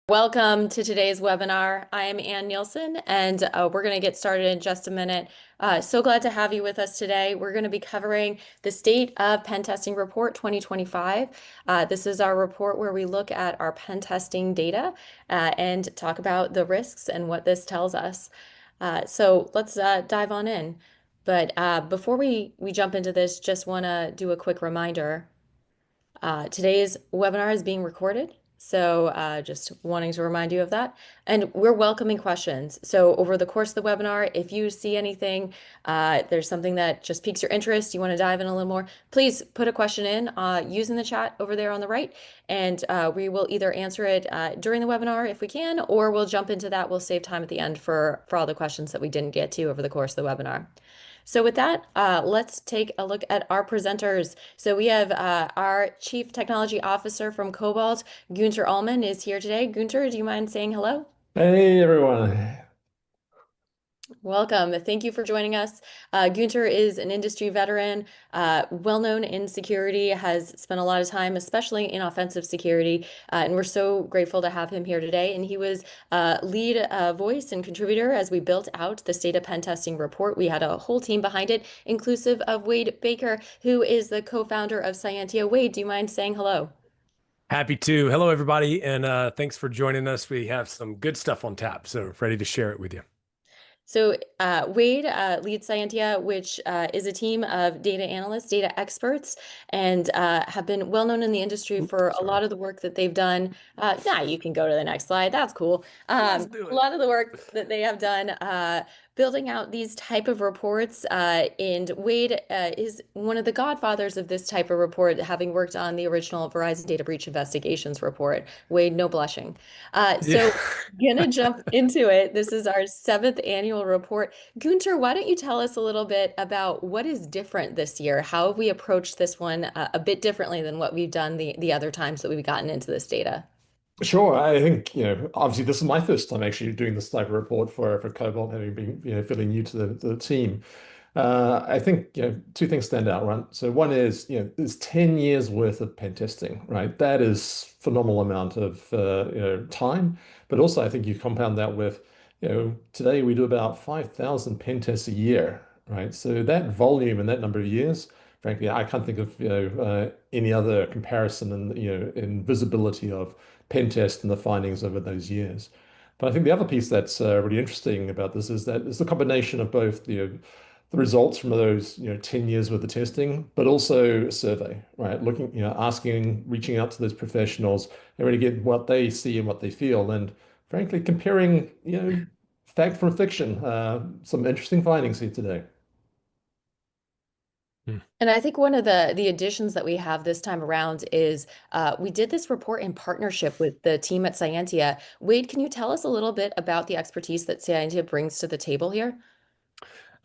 Welcome to today's webinar. I am Ann Nielsen, and we're going to get started in just a minute. So glad to have you with us today. We're going to be covering the State of Pentesting Report 2025. This is our report where we look at our pen testing data and talk about the risks and what this tells us. So let's dive on in. But before we jump into this, just want to do a quick reminder. Today's webinar is being recorded, so just wanting to remind you of that. And we're welcoming questions. So over the course of the webinar, if you see anything, there's something that just piques your interest, you want to dive in a little more, please put a question in using the chat over there on the right, and we will either answer it during the webinar if we can, or we'll jump into that. We'll save time at the end for all the questions that we didn't get to over the course of the webinar. So with that, let's take a look at our presenters. So we have our Chief Technology Officer from Cobalt, Gunter Ollmann, is here today. Gunter, do you mind saying hello? Hey everyone. Welcome. Thank you for joining us. Gunter is an industry veteran, well-known in security, has spent a lot of time, especially in offensive security, and we're so grateful to have him here today. And he was lead voice and contributor as we built out the State of Pentesting Report. We had a whole team behind it, inclusive of Wade Baker, who is the co-founder of Cyentia. Wade, do you mind saying hello? Happy to. Hello, everybody, and thanks for joining us. We have some good stuff on tap, so ready to share it with you. So Wade leads Scientia, which is a team of data analysts, data experts, and have been well known in the industry Oop, for a sorry. lot of the work that they've done. You can go to the next slide. That's cool. Let's do A it. lot of the work that they have done building out these type of reports. And Wade is one of the godfathers of this type of report, having worked on the original Verizon Data Breach Investigations report. Wade, no blushing. Yeah. So gonna jump into it. This is our seventh annual report. Gunter, why don't you tell us a little bit about what is different this year? How have we approached this one a bit differently than what we've done the other times that we've gotten into this data? Sure. I think, obviously this is my first time actually doing this type of report for Cobalt, having been, fairly new to the team. I think, two things stand out, right? So one is, there's 10 years worth of pen testing, right? That is phenomenal amount of, time. But also I think you compound that with, today we do about 5,000 pen tests a year, right? So that volume and that number of years, frankly, I can't think of, any other comparison in visibility of pen test and the findings over those years. But I think the other piece that's really interesting about this is that it's the combination of both the results from those 10 years worth of testing, but also a survey, right? Looking, asking, reaching out to those professionals and really get what they see and what they feel, and frankly comparing fact from fiction. Some interesting findings here today. Hmm. And I think one of the additions that we have this time around is we did this report in partnership with the team at Scientia. Wade, can you tell us a little bit about the expertise that Scientia brings to the table here?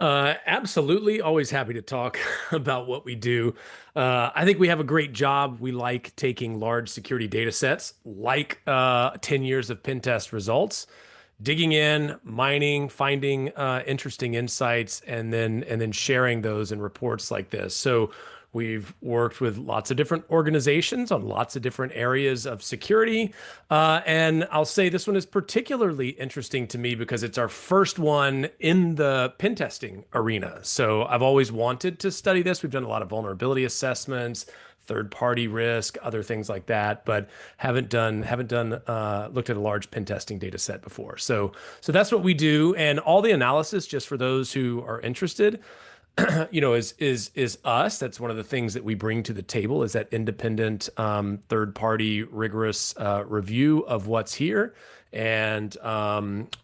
Absolutely. Always happy to talk about what we do. I think we have a great job. We like taking large security data sets, like 10 years of pen test results, digging in, mining, finding interesting insights, and then sharing those in reports like this. So we've worked with lots of different organizations on lots of different areas of security. And I'll say this one is particularly interesting to me because it's our first one in the pen testing arena. So I've always wanted to study this. We've done a lot of vulnerability assessments, third-party risk, other things like that, but haven't done looked at a large pen testing data set before. So that's what we do, and all the analysis, just for those who are interested, is us. That's one of the things that we bring to the table, is that independent, third-party, rigorous review of what's here, and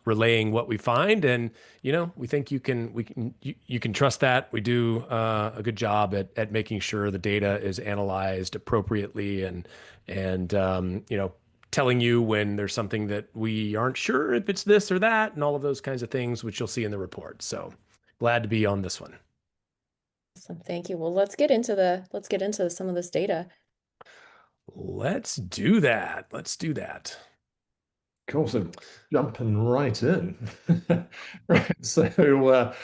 relaying what we find. And we think you can trust that. We do a good job at making sure the data is analyzed appropriately, and telling you when there's something that we aren't sure if it's this or that, and all of those kinds of things, which you'll see in the report. So glad to be on this one. Awesome, thank you. Well, let's get into some of this data. Let's do that. Let's do that. Cool. So jumping right in. Right. So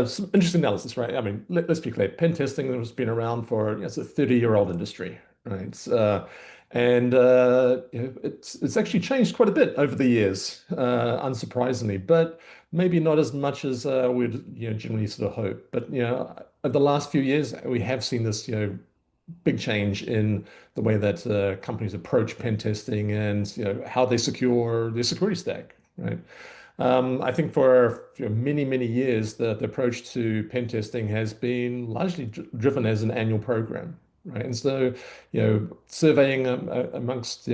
some interesting analysis, right? I mean, let's be clear. Pen testing has been around for, it's a 30-year-old industry, right? And it's actually changed quite a bit over the years, unsurprisingly, but maybe not as much as we'd generally sort of hope. But over the last few years, we have seen this big change in the way that companies approach pen testing and how they secure their security stack, right? I think for many, many years, the approach to pen testing has been largely driven as an annual program, right? And so, surveying amongst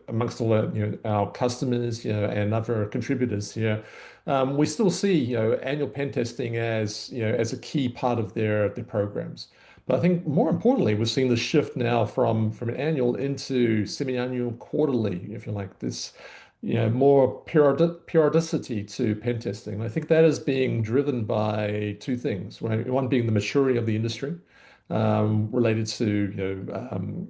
amongst all our customers, and other contributors here, we still see annual pen testing as as a key part of their programs. But I think more importantly, we've seen the shift now from an annual into semi-annual, quarterly, if you like, this more periodicity to pen testing. I think that is being driven by two things, right? One being the maturity of the industry, related to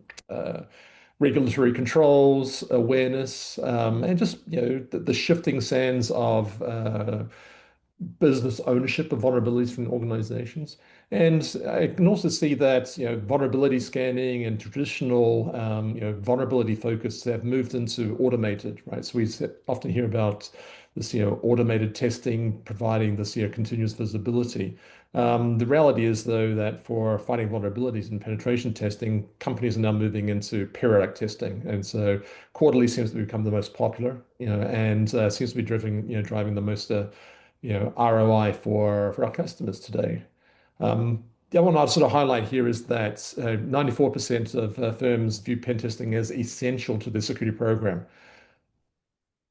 regulatory controls, awareness, and just the shifting sands of business ownership of vulnerabilities from organizations. And I can also see that vulnerability scanning and traditional vulnerability focus have moved into automated, right? So often hear about this automated testing providing this continuous visibility. The reality is, though, that for finding vulnerabilities and penetration testing, companies are now moving into periodic testing, and so quarterly seems to become the most popular, and seems to be driving the most ROI for our customers today. The other one I'd sort of highlight here is that 94% of firms view pen testing as essential to their security program.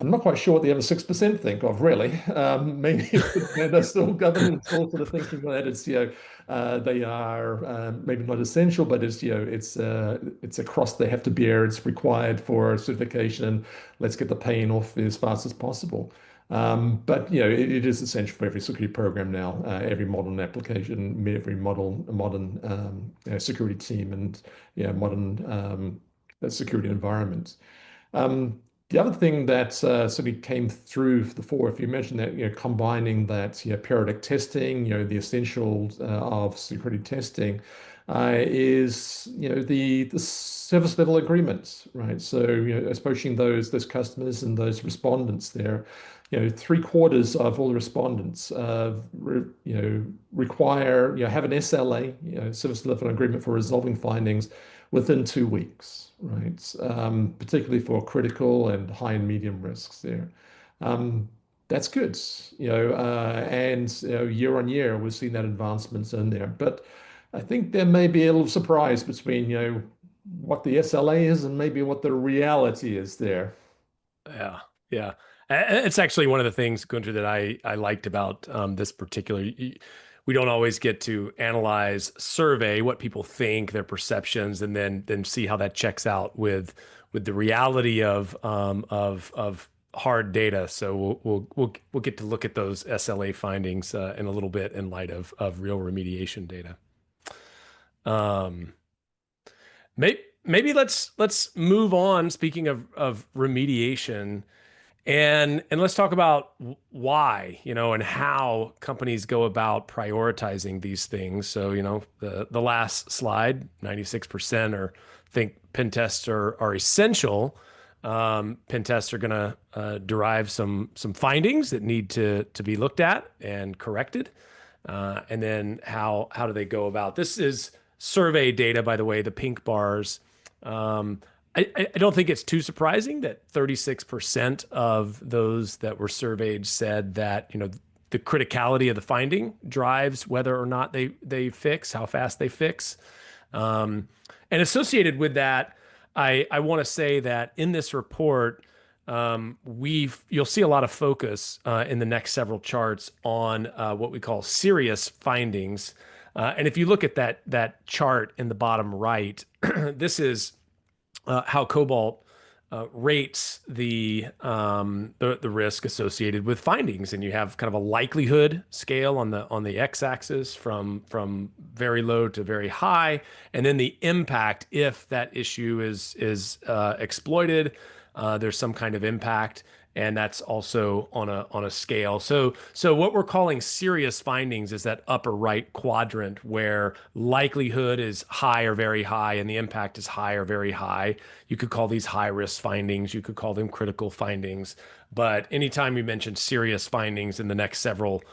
I'm not quite sure what the other 6% think of, really. Maybe they're still government still sort of thinking that it's they are maybe not essential, but it's a cross they have to bear. It's required for certification. Let's get the pain off as fast as possible. But it is essential for every security program now, every modern application, every modern security team, and modern security environment. Um, the other thing that sort of came through the fore, if you imagine that, combining that, periodic testing, the essentials of security testing, is, the service level agreements, right? So, approaching those customers and those respondents there, three-quarters of all the respondents, require, have an SLA, service level agreement for resolving findings within 2 weeks, right? Particularly for critical and high and medium risks there. That's good, and year on year, we've seen that advancements in there. But I think there may be a little surprise between, what the SLA is and maybe what the reality is there. Yeah, yeah. It's actually one of the things, Gunter, that I liked about this particular. We don't always get to analyze, survey what people think, their perceptions, and then see how that checks out with the reality of hard data. So we'll get to look at those SLA findings in a little bit in light of real remediation data. Um, maybe let's move on. Speaking of remediation, and let's talk about why, and how companies go about prioritizing these things. So, the last slide, 96% think pen tests are essential. Pen tests are going to derive some findings that need to be looked at and corrected. And then how do they go about? This is survey data, by the way, the pink bars. I don't think it's too surprising that 36% of those that were surveyed said that, the criticality of the finding drives whether or not they fix, how fast they fix. And associated with that, I want to say that in this report, you'll see a lot of focus in the next several charts on what we call serious findings. And if you look at that chart in the bottom right, this is how Cobalt rates the risk associated with findings, and you have kind of a likelihood scale on the x-axis from very low to very high, and then the impact if that issue is exploited. There's some kind of impact, and that's also on a scale. So what we're calling serious findings is that upper right quadrant where likelihood is high or very high and the impact is high or very high. You could call these high risk findings, you could call them critical findings, but anytime you mention serious findings in the next several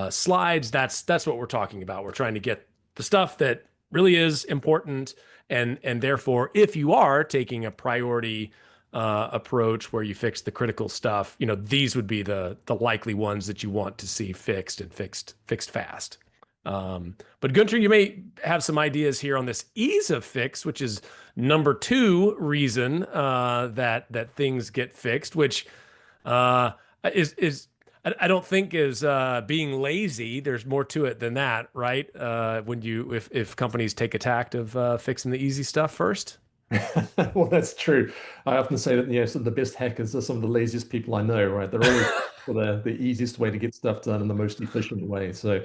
slides, that's what we're talking about. We're trying to get the stuff that really is important, and therefore, if you are taking a priority approach where you fix the critical stuff, these would be the likely ones that you want to see fixed and fixed fast. But Gunter, you may have some ideas here on this ease of fix, which is number two reason that things get fixed, which uh, is I don't think is being lazy. There's more to it than that, right? When you if companies take a tact of fixing the easy stuff first. Well, that's true. I often say that, some of the best hackers are some of the laziest people I know, right? They're always for the easiest way to get stuff done in the most efficient way. So,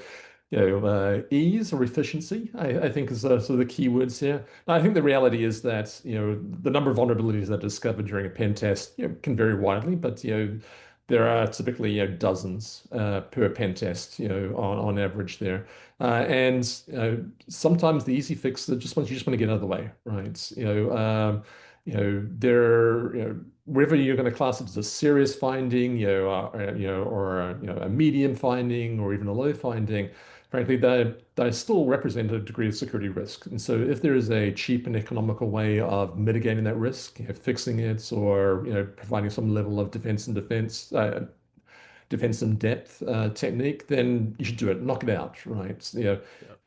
ease or efficiency, I think is sort of the key words here. I think the reality is that, the number of vulnerabilities that are discovered during a pen test, can vary widely, but, there are typically, dozens per pen test, on average there. And sometimes the easy fix that you just want to get out of the way, right? Wherever you're going to class it as a serious finding, or a medium finding, or even a low finding, frankly, they still represent a degree of security risk. And so, if there is a cheap and economical way of mitigating that risk, fixing it, or providing some level of defense in depth technique, then you should do it. Knock it out, right? Yeah.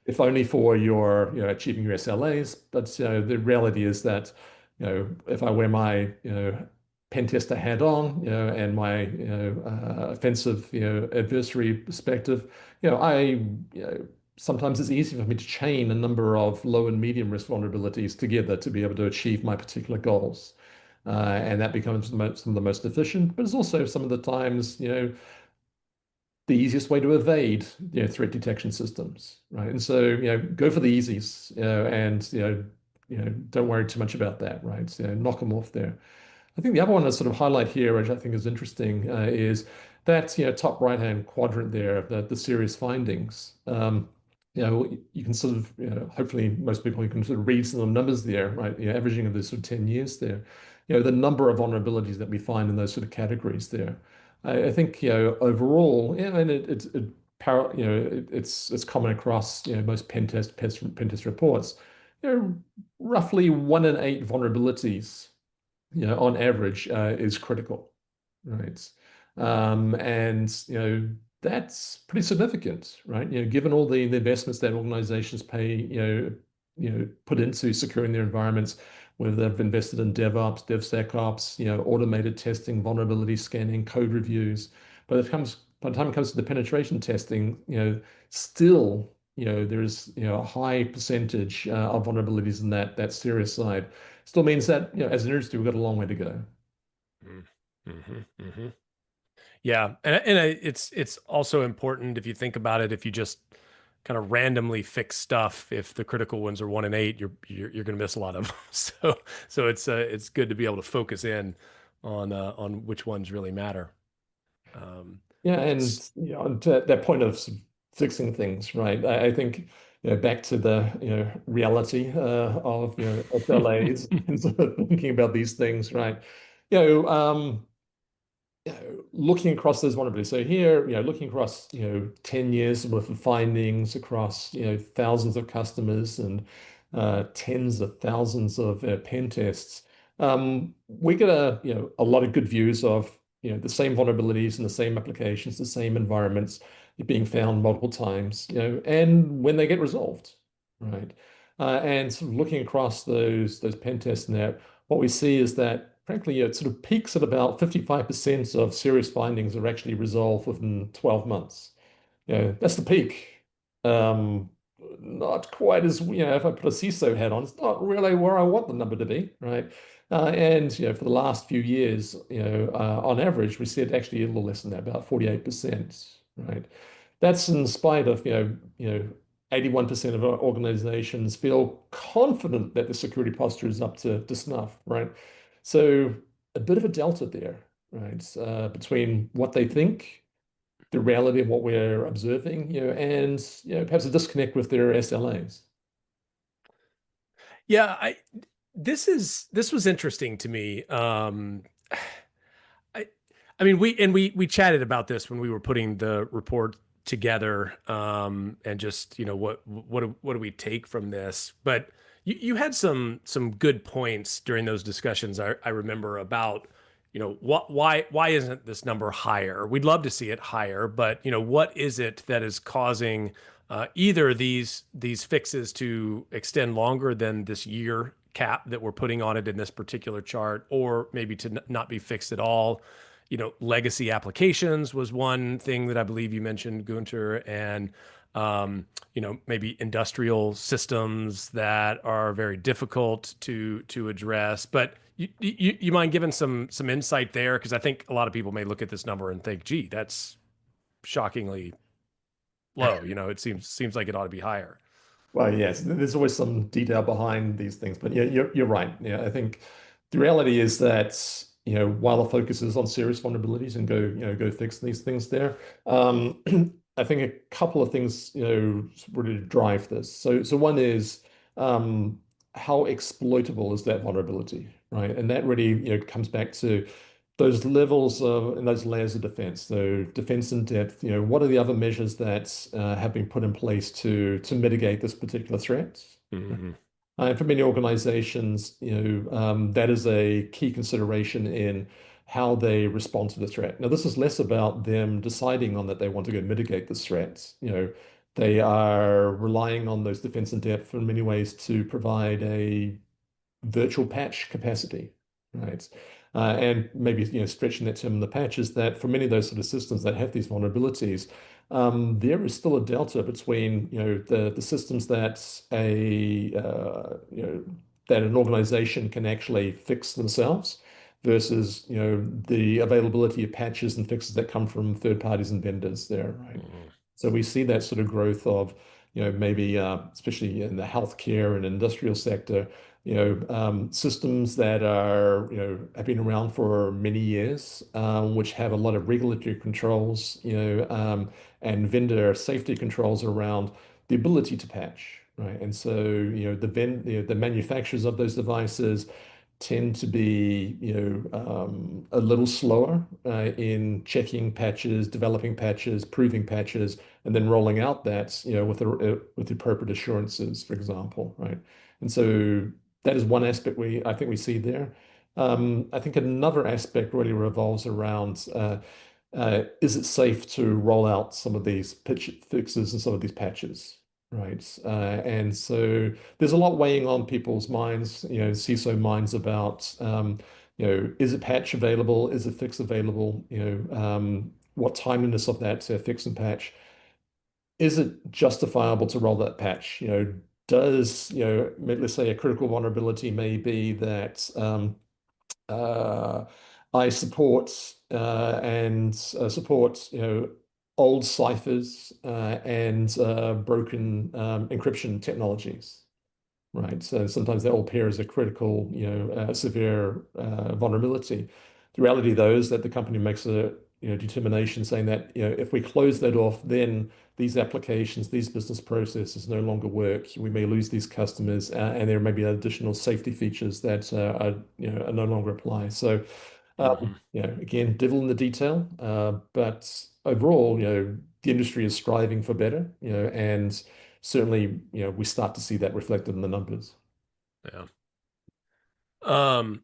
If only for your, achieving your SLAs. But the reality is that, if I wear my, pen tester hat on, and my, offensive, adversary perspective, sometimes it's easy for me to chain a number of low and medium risk vulnerabilities together to be able to achieve my particular goals. And that becomes some of the most efficient, but it's also some of the times, the easiest way to evade, threat detection systems, right? And so, go for the easies, and don't worry too much about that, right? So, knock them off there. I think the other one to sort of highlight here, which I think is interesting, is that top right-hand quadrant there, the serious findings. You can sort of, hopefully most people, you can sort of read some of the numbers there, right? Averaging of this sort of 10 years there. The number of vulnerabilities that we find in those sort of categories there. I think, overall, and it's common across, most pen test reports. Roughly 1 in 8 vulnerabilities, on average, is critical, right? And that's pretty significant, right? Given all the investments that organizations pay, put into securing their environments, whether they've invested in DevOps, DevSecOps, automated testing, vulnerability scanning, code reviews. By the time it comes to the penetration testing, still, there's, a high percentage of vulnerabilities in that serious side. Still means that, as an industry, we've got a long way to go. Mm-hmm, mm-hmm. Yeah, and it's also important if you think about it. If you just kind of randomly fix stuff, if the critical ones are 1 in 8, you're going to miss a lot of them. So it's good to be able to focus in on which ones really matter. Um, Yeah, and s- to that point of fixing things, right? I think, back to the, reality of, SLAs and sort of thinking about these things, right? You know, um, looking across those vulnerabilities. So here, looking across, 10 years worth of findings across, thousands of customers and tens of thousands of pen tests, we get a lot of good views of, the same vulnerabilities and the same applications, the same environments being found multiple times, and when they get resolved, right? And sort of looking across those pen tests now, what we see is that, frankly, it sort of peaks at about 55% of serious findings are actually resolved within 12 months. That's the peak. Um, Not quite as, if I put a CISO hat on, it's not really where I want the number to be, right? And, for the last few years, on average, we see it actually a little less than that, about 48%, right? That's in spite of, 81% of our organizations feel confident that the security posture is up to snuff, right? So a bit of a delta there. right? Between what they think, the reality of what we're observing, and perhaps a disconnect with their SLAs. Yeah, this was interesting to me. I I mean we chatted about this when we were putting the report together, and just what do we take from this? But you had some good points during those discussions. I remember about why isn't this number higher? We'd love to see it higher, but what is it that is causing either these fixes to extend longer than this year cap that we're putting on it in this particular chart, or maybe to not be fixed at all? Legacy applications was one thing that I believe you mentioned, Gunter, and maybe industrial systems that are very difficult to address. But you mind giving some insight there? Because I think a lot of people may look at this number and think, "Gee, that's shockingly low." It seems like it ought to be higher. Well, yes, there's always some detail behind these things, but yeah, you're right. Yeah, I think the reality is that, while the focus is on serious vulnerabilities and go fix these things there, um, I think a couple of things, really drive this. So one is how exploitable is that vulnerability, right? And that really, comes back to those levels of and those layers of defense. So defense in depth, what are the other measures that have been put in place to mitigate this particular threat? Hmm. And for many organizations, that is a key consideration in how they respond to the threat. Now, this is less about them deciding on that they want to go mitigate this threat. They are relying on those defense in depth in many ways to provide a virtual patch capacity, right? And maybe stretching that term in the patch is that for many of those sort of systems that have these vulnerabilities, there is still a delta between the systems that that an organization can actually fix themselves versus the availability of patches and fixes that come from third parties and vendors there, right? Hmm. So we see that sort of growth of maybe especially in the healthcare and industrial sector, systems that have been around for many years, which have a lot of regulatory controls, and vendor safety controls around the ability to patch, right? And so, the manufacturers of those devices tend to be, a little slower in checking patches, developing patches, proving patches, and then rolling out that, with the appropriate assurances, for example, right? And so that is one aspect I think we see there. I think another aspect really revolves around is it safe to roll out some of these pitch fixes and some of these patches, right? And so there's a lot weighing on people's minds, CISO minds about, is a patch available? Is a fix available? What timeliness of that fix and patch? Is it justifiable to roll that patch? Does, let's say a critical vulnerability may be that uh, I support and support old ciphers and broken encryption technologies, right? So sometimes that all pair as a critical, severe vulnerability. The reality, though, is that the company makes a determination saying that if we close that off, then these applications, these business processes no longer work. We may lose these customers, and there may be additional safety features that are no longer apply. So, Hmm. again, devil in the detail, but overall, the industry is striving for better, and certainly, we start to see that reflected in the numbers. Yeah. Um,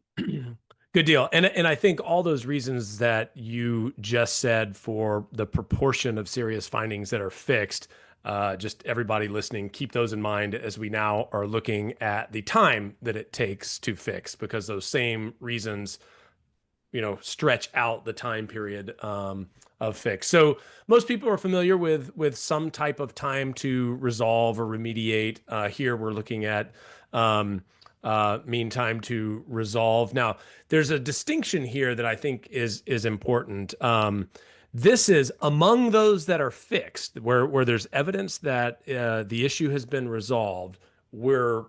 good deal. And I think all those reasons that you just said for the proportion of serious findings that are fixed, just everybody listening, keep those in mind as we now are looking at the time that it takes to fix, because those same reasons stretch out the time period of fix. So most people are familiar with some type of time to resolve or remediate. Here we're looking at mean time to resolve. Now, there's a distinction here that I think is important. This is among those that are fixed, where there's evidence that the issue has been resolved. We're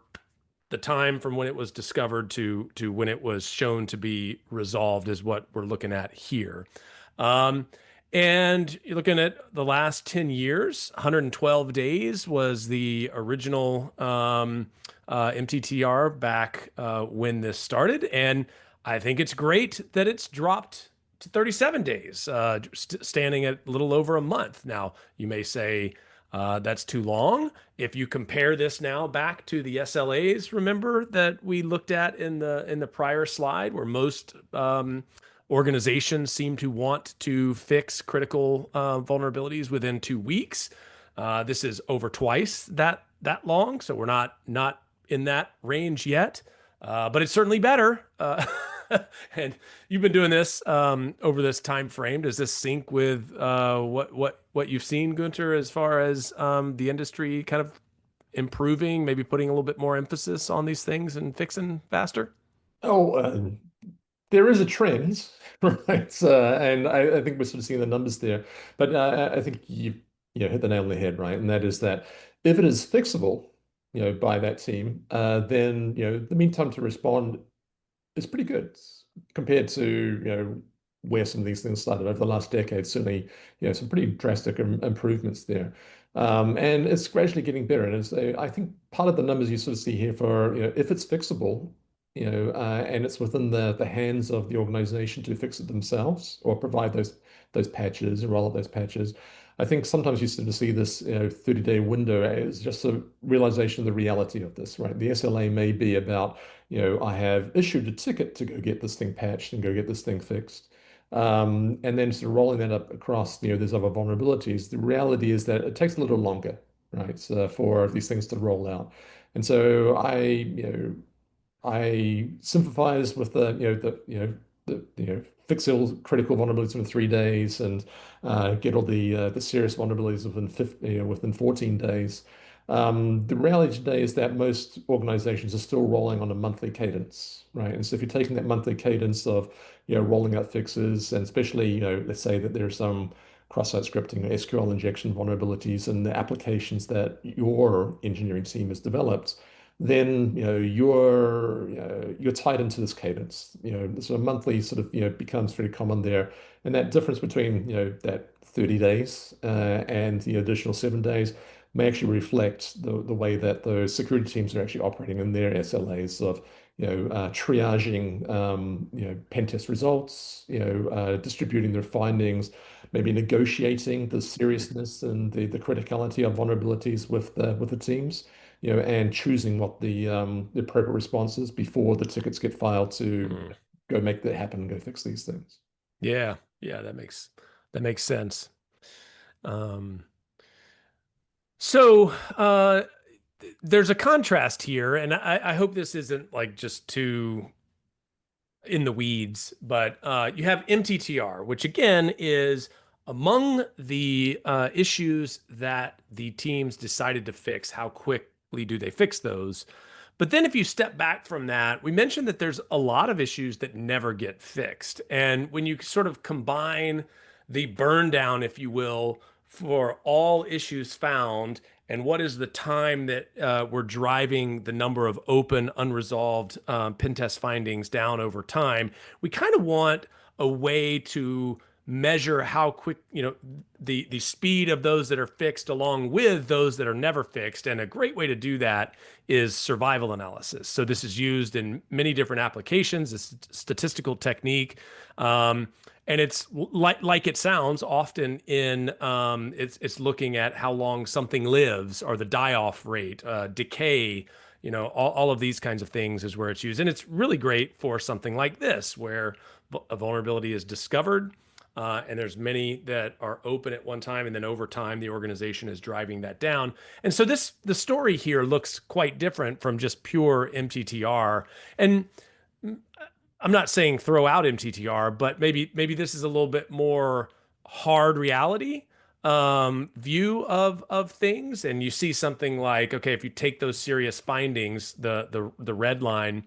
the time from when it was discovered to when it was shown to be resolved is what we're looking at here. Um, and you're looking at the last 10 years, 112 days was the original MTTR back when this started. And I think it's great that it's dropped to 37 days, standing at a little over a month. Now, you may say that's too long. If you compare this now back to the SLAs, remember that we looked at in the prior slide, where most organizations seem to want to fix critical vulnerabilities within 2 weeks. This is over twice that long, so we're not in that range yet, but it's certainly better. And you've been doing this over this time frame. Does this sync with what you've seen, Gunter, as far as the industry kind of improving, maybe putting a little bit more emphasis on these things and fixing faster? Oh, there is a trend, right? And I think we're sort of seeing the numbers there. But I think you hit the nail on the head, right? And that is that if it is fixable, by that team, then the mean time to respond is pretty good compared to where some of these things started over the last decade. Certainly, some pretty drastic improvements there. And it's gradually getting better. And I think part of the numbers you sort of see here for if it's fixable, and it's within the hands of the organization to fix it themselves or provide those patches and roll out those patches. I think sometimes you sort of see this 30-day window as just a realization of the reality of this, right? The SLA may be about I have issued a ticket to go get this thing patched and go get this thing fixed. And then sort of rolling that up across, there's other vulnerabilities. The reality is that it takes a little longer, right, for these things to roll out. And so I sympathize with the fix all critical vulnerabilities within 3 days and get all the serious vulnerabilities within 14 days. The reality today is that most organizations are still rolling on a monthly cadence, right? And so if you're taking that monthly cadence of rolling out fixes, and especially let's say that there are some cross-site scripting or SQL injection vulnerabilities in the applications that your engineering team has developed, then you're tied into this cadence. So a monthly sort of becomes very common there, and that difference between that 30 days and the additional 7 days may actually reflect the way that those security teams are actually operating in their SLAs of triaging pen test results, distributing their findings, maybe negotiating the seriousness and the criticality of vulnerabilities with the teams, and choosing what the appropriate response is before the tickets get filed to Mhm. go make that happen and go fix these things. Yeah, yeah, that makes sense. Um, so there's a contrast here, and I hope this isn't like just too in the weeds, but you have MTTR, which again is among the issues that the teams decided to fix. How quickly do they fix those? But then if you step back from that, we mentioned that there's a lot of issues that never get fixed. And when you sort of combine the burn down, if you will, for all issues found and what is the time that we're driving the number of open, unresolved pen test findings down over time, we kind of want a way to measure how quick, the speed of those that are fixed along with those that are never fixed. And a great way to do that is survival analysis. So this is used in many different applications, a statistical technique. And it's like it sounds often in it's looking at how long something lives or the die-off rate, decay, all of these kinds of things is where it's used. And it's really great for something like this, where a vulnerability is discovered, and there's many that are open at one time, and then over time the organization is driving that down. And so the story here looks quite different from just pure MTTR. And I'm not saying throw out MTTR, but maybe this is a little bit more hard reality view of things. And you see something like, okay, if you take those serious findings, the red line,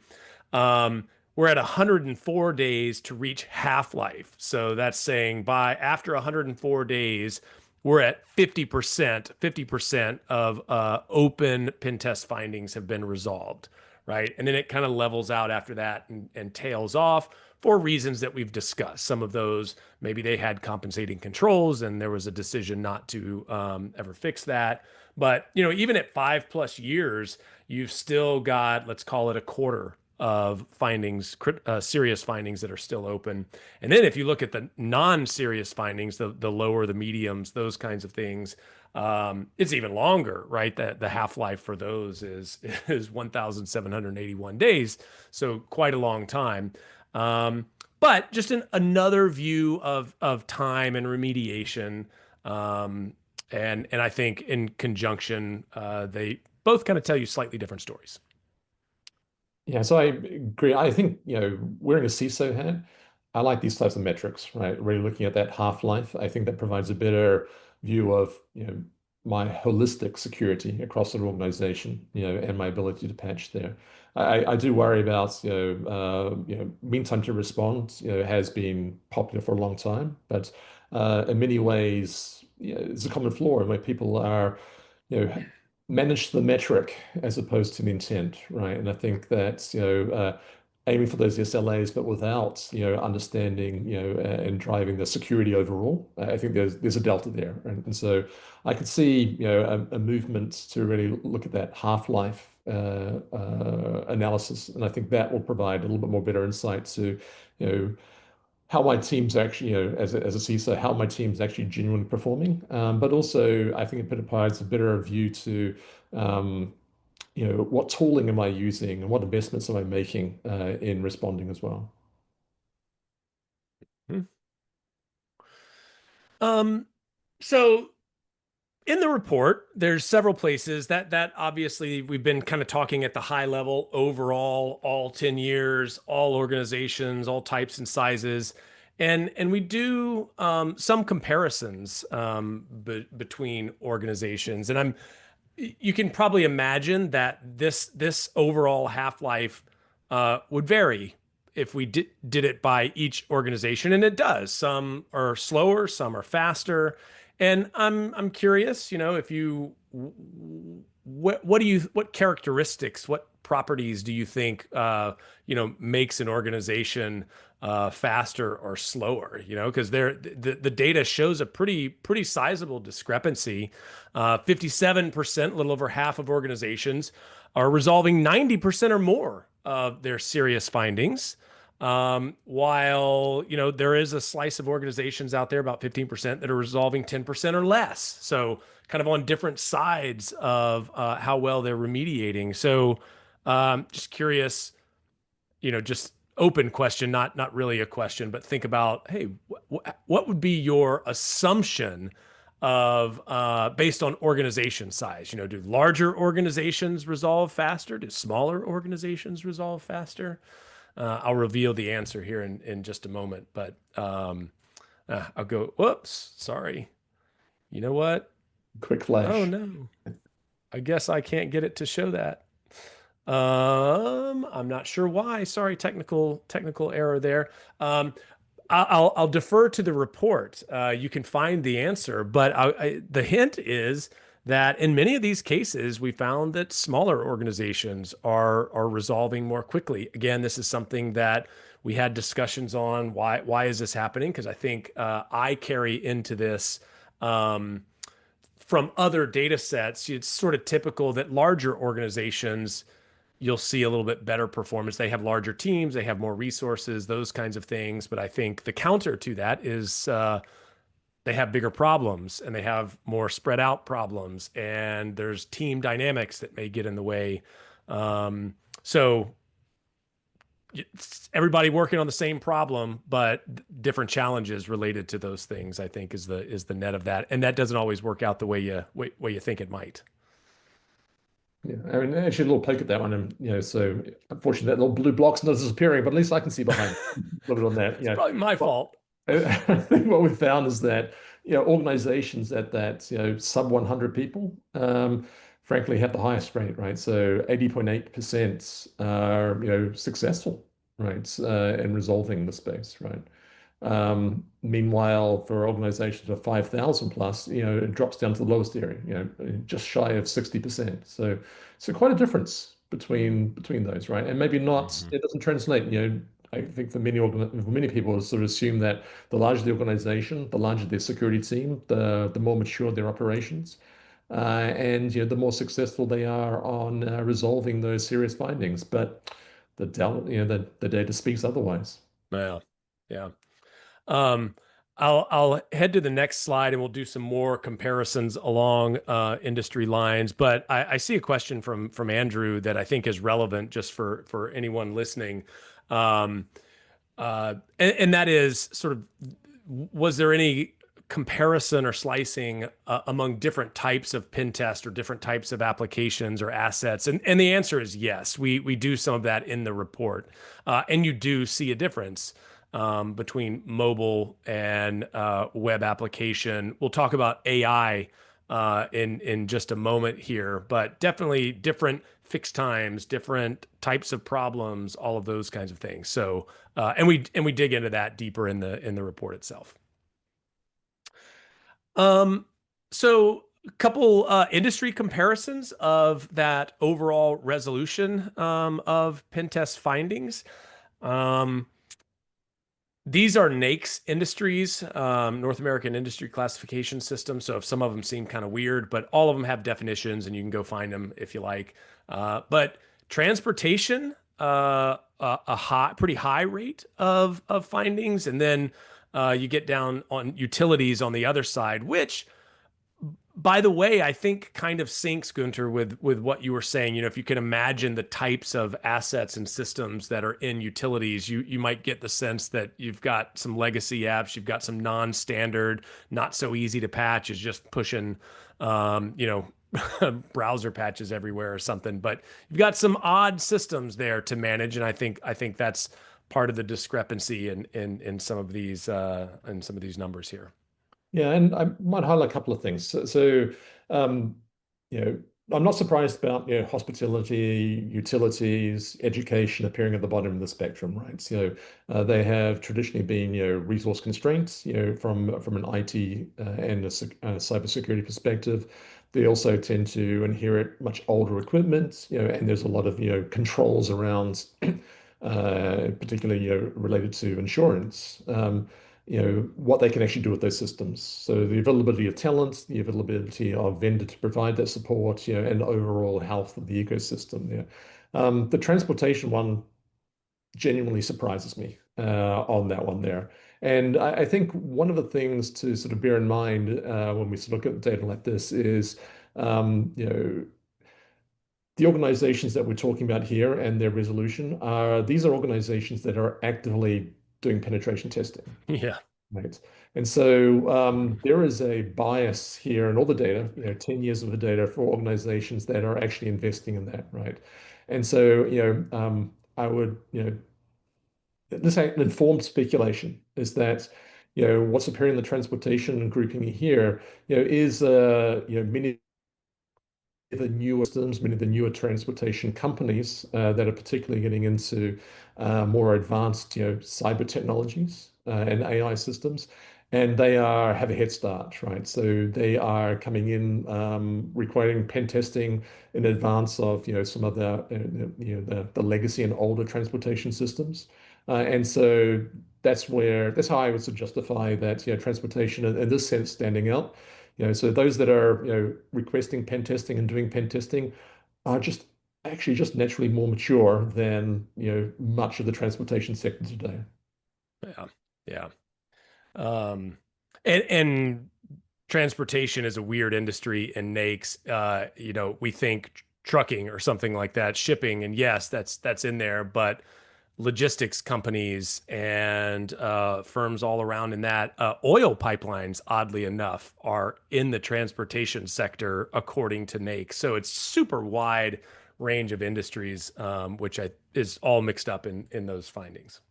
we're at 104 days to reach half-life. So that's saying by after 104 days, we're at 50% of open pen test findings have been resolved, right? And then it kind of levels out after that and tails off for reasons that we've discussed. Some of those, maybe they had compensating controls and there was a decision not to ever fix that. But, even at 5+ years, you've still got, let's call it a quarter of findings, serious findings that are still open. And then if you look at the non-serious findings, the lower, the mediums, those kinds of things, it's even longer, right? The half-life for those is 1,781 days, so quite a long time. But just another view of time and remediation. And I think in conjunction, they both kind of tell you slightly different stories. Yeah, so I agree. I think, wearing a CISO hat, I like these types of metrics, right? Really looking at that half-life. I think that provides a better view of, my holistic security across an organization, and my ability to patch there. I do worry about, mean time to respond, has been popular for a long time, but in many ways, it's a common flaw in where people are, manage the metric as opposed to the intent, right? And I think that, aiming for those SLAs, but without, understanding, and driving the security overall, I think there's a delta there. And so I could see, a movement to really look at that half-life analysis. And I think that will provide a little bit more better insight to, you know, how my team's actually, as a CISO, how my team's actually genuinely performing. But also, I think it provides a better view to, um, what tooling am I using and what investments am I making in responding as well. Hmm. Um, so in the report, there's several places that obviously we've been kind of talking at the high level overall, all 10 years, all organizations, all types and sizes. And we do some comparisons between organizations. And you can probably imagine that this overall half-life would vary if we did it by each organization, and it does. Some are slower, some are faster, and I'm curious, if you what characteristics, what properties do you think makes an organization faster or slower? Because the data shows a pretty sizable discrepancy. 57%, a little over half of organizations are resolving 90% or more of their serious findings. While there is a slice of organizations out there, about 15%, that are resolving 10% or less. So kind of on different sides of how well they're remediating. So just curious, just open question, not really a question, but think about, hey, what would be your assumption of based on organization size? Do larger organizations resolve faster? Do smaller organizations resolve faster? I'll reveal the answer here in just a moment, but I'll go, whoops, sorry. You know what? Quick Oh flash. no, I guess I can't get it to show that. I'm not sure why. Sorry, technical error there. I'll defer to the report. You can find the answer, but the hint is that in many of these cases, we found that smaller organizations are resolving more quickly. Again, this is something that we had discussions on. Why is this happening? Because I think I carry into this. From other data sets, it's sort of typical that larger organizations, you'll see a little bit better performance. They have larger teams, they have more resources, those kinds of things. But I think the counter to that is they have bigger problems and they have more spread out problems, and there's team dynamics that may get in the way. So it's everybody working on the same problem, but different challenges related to those things, I think is the net of that. And that doesn't always work out the way you think it might. Yeah, I mean, actually, a little poke at that one, and so unfortunately, that little blue block's not disappearing, but at least I can see behind it. A little bit on that. It's probably my Well, fault. I think what we found is that organizations at that sub 100 people, frankly, have the highest rate, right? So 80.8% are successful, right, in resolving the space, right? Meanwhile, for organizations of 5,000 plus, it drops down to the lowest area, just shy of 60%. So quite a difference. between those, right? And maybe not, Mhm. it doesn't translate, I think for many people sort of assume that the larger the organization, the larger their security team, the more mature their operations, and the more successful they are on resolving those serious findings. But the data speaks otherwise. Yeah. Yeah. Um, I'll head to the next slide and we'll do some more comparisons along industry lines. But I see a question from Andrew that I think is relevant just for anyone listening. Um, and that is sort of, was there any comparison or slicing among different types of pen test or different types of applications or assets? And the answer is yes. We do some of that in the report, and you do see a difference between mobile and web application. We'll talk about AI in just a moment here, but definitely different fixed times, different types of problems, all of those kinds of things. So, and we dig into that deeper in the report itself. Um, so a couple industry comparisons of that overall resolution of pen test findings. Um, These are NAICS industries, North American Industry Classification System. So if some of them seem kind of weird, but all of them have definitions and you can go find them if you like. But transportation, a pretty high rate of findings. And then you get down on utilities on the other side, which, by the way, I think kind of syncs, Gunter, with what you were saying. If you can imagine the types of assets and systems that are in utilities, you might get the sense that you've got some legacy apps, you've got some non-standard, not so easy to patch, is just pushing, browser patches everywhere or something. But you've got some odd systems there to manage, and I think that's part of the discrepancy in some of these numbers here. Yeah, and I might highlight a couple of things. So, um, you know, I'm not surprised about hospitality, utilities, education appearing at the bottom of the spectrum, right? So, they have traditionally been resource constraints, from an IT and a cybersecurity perspective. They also tend to inherit much older equipment, and there's a lot of controls around, particularly related to insurance. What they can actually do with those systems. So the availability of talent, the availability of vendor to provide that support, and the overall health of the ecosystem. The transportation one genuinely surprises me on that one there. And I think one of the things to sort of bear in mind when we look at data like this is, the organizations that we're talking about here and their resolution these are organizations that are actively doing penetration testing. Yeah. Right. And so there is a bias here in all the data, 10 years of the data for organizations that are actually investing in that, right? And so, I would, this ain't an informed speculation is that, what's appearing in the transportation and grouping here, is, many the newer systems, many of the newer transportation companies that are particularly getting into more advanced, cyber technologies and AI systems, and they have a head start, right? So they are coming in requiring pen testing in advance of, some of the legacy and older transportation systems, and so that's how I would sort of justify that, transportation in this sense standing out. So those that are, requesting pen testing and doing pen testing are just actually just naturally more mature than, much of the transportation sector today. Yeah. Yeah. Um, and transportation is a weird industry in NAICS. We think trucking or something like that, shipping, and yes, that's in there, but logistics companies and firms all around in that oil pipelines, oddly enough, are in the transportation sector according to NAICS. So it's super wide range of industries, which is all mixed up in those findings.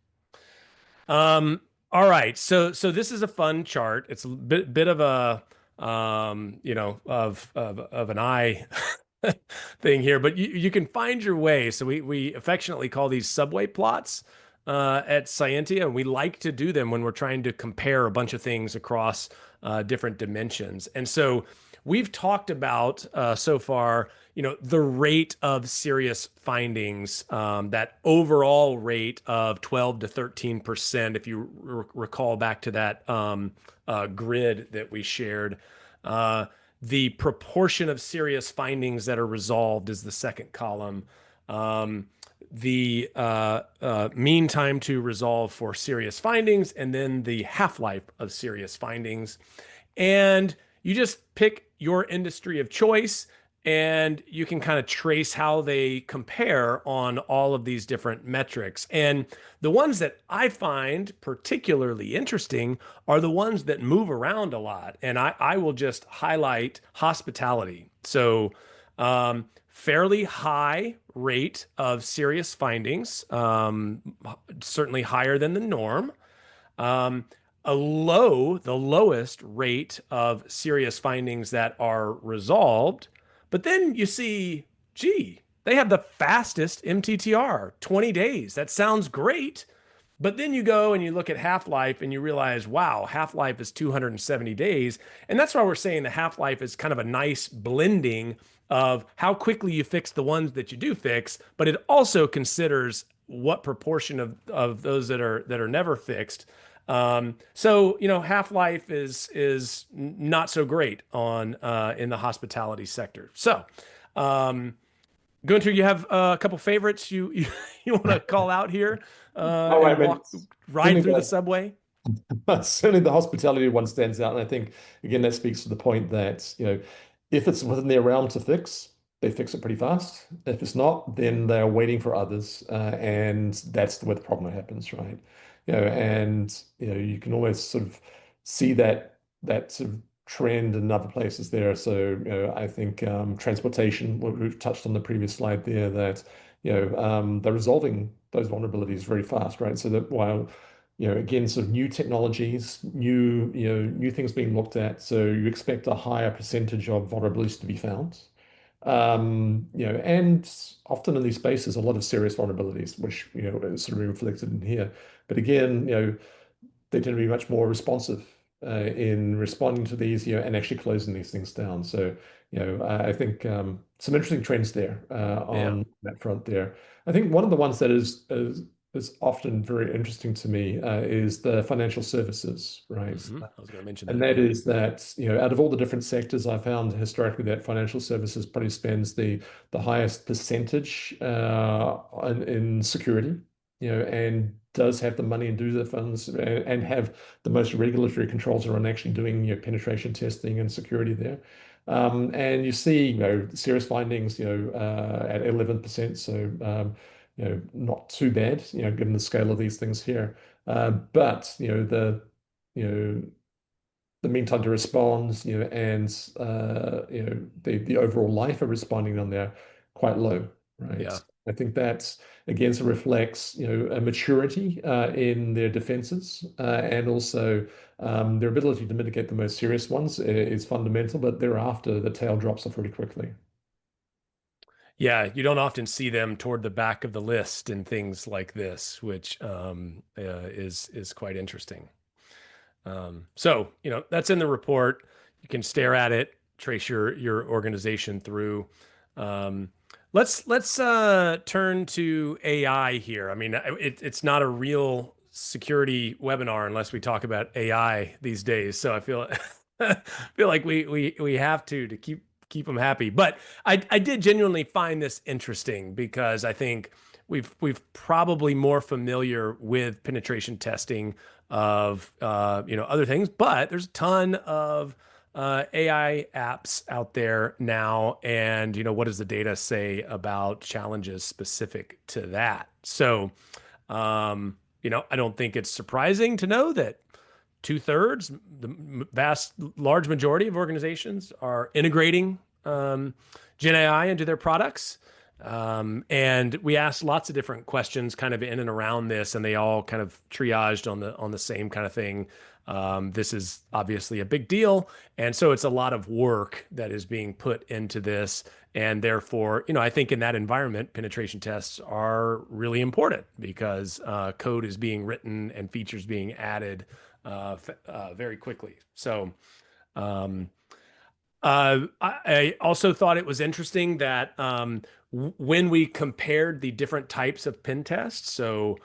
All right. So this is a fun chart. It's a bit of a of an eye thing here, but you can find your way. So we affectionately call these subway plots at Cyentia, and we like to do them when we're trying to compare a bunch of things across different dimensions. And so we've talked about so far, the rate of serious findings, that overall rate of 12 to 13%. If you recall back to that grid that we shared, uh, the proportion of serious findings that are resolved is the second column. Um, the mean time to resolve for serious findings, and then the half-life of serious findings. And you just pick your industry of choice and you can kind of trace how they compare on all of these different metrics. And the ones that I find particularly interesting are the ones that move around a lot. And I will just highlight hospitality. So, fairly high rate of serious findings, certainly higher than the norm. Um, the lowest rate of serious findings that are resolved. But then you see, gee, they have the fastest MTTR, 20 days. That sounds great. But then you go and you look at half-life and you realize, wow, half-life is 270 days. And that's why we're saying the half-life is kind of a nice blending of how quickly you fix the ones that you do fix, but it also considers what proportion of those that are never fixed. So half-life is not so great on in the hospitality sector. So, Gunter, you have a couple favorites you want to call out here Oh, I and mean, ride certainly through the subway? certainly the hospitality one stands out. And I think, again, that speaks to the point that, if it's within their realm to fix, they fix it pretty fast. If it's not, then they're waiting for others. And that's where the problem happens, right? And, you can almost sort of see that sort of trend in other places there. So, I think transportation, what we've touched on the previous slide there, that, they're resolving those vulnerabilities very fast, right? So that while again, sort of new technologies, new things being looked at. So you expect a higher percentage of vulnerabilities to be found. And often in these spaces, a lot of serious vulnerabilities, which, is sort of reflected in here. But again, they tend to be much more responsive in responding to these, and actually closing these things down. So, I think some interesting trends there Yeah. on that front there. I think one of the ones that is often very interesting to me is the financial services, right? I was going to mention And that. that Yeah. is that, out of all the different sectors, I found historically that financial services probably spends the highest percentage in security, and does have the money and do the funds and have the most regulatory controls around actually doing, penetration testing and security there. And you see, serious findings, at 11%. So, not too bad, given the scale of these things here. But, you know, the mean time to respond, and the overall life of responding on there quite low, Yeah. right? I think that again sort of reflects, a maturity in their defenses, and also their ability to mitigate the most serious ones is fundamental, but thereafter the tail drops off really quickly. Yeah, you don't often see them toward the back of the list in things like this, which is quite interesting. So, that's in the report. You can stare at it, trace your organization through. Um, let's turn to AI here. I mean, it's not a real security webinar unless we talk about AI these days. So I feel feel like we have to keep them happy. But I did genuinely find this interesting because I think we've probably more familiar with penetration testing of other things, but there's a ton of AI apps out there now, and what does the data say about challenges specific to that? So, I don't think it's surprising to know that two-thirds, the vast large majority of organizations are integrating Gen AI into their products. And we asked lots of different questions kind of in and around this, and they all kind of triaged on the same kind of thing. This is obviously a big deal, and so it's a lot of work that is being put into this, and therefore, I think in that environment, penetration tests are really important because code is being written and features being added very quickly. So, um, I also thought it was interesting that when we compared the different types of pen tests, so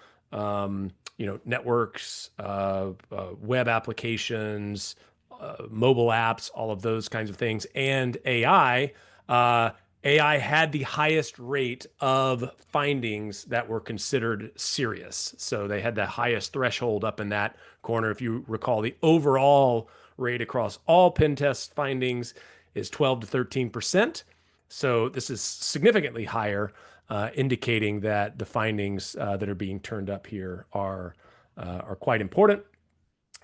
networks, web applications, mobile apps, all of those kinds of things, and AI, uh, AI had the highest rate of findings that were considered serious. So they had the highest threshold up in that corner. If you recall, the overall rate across all pen test findings is 12 to 13%. So this is significantly higher, indicating that the findings that are being turned up here are quite important.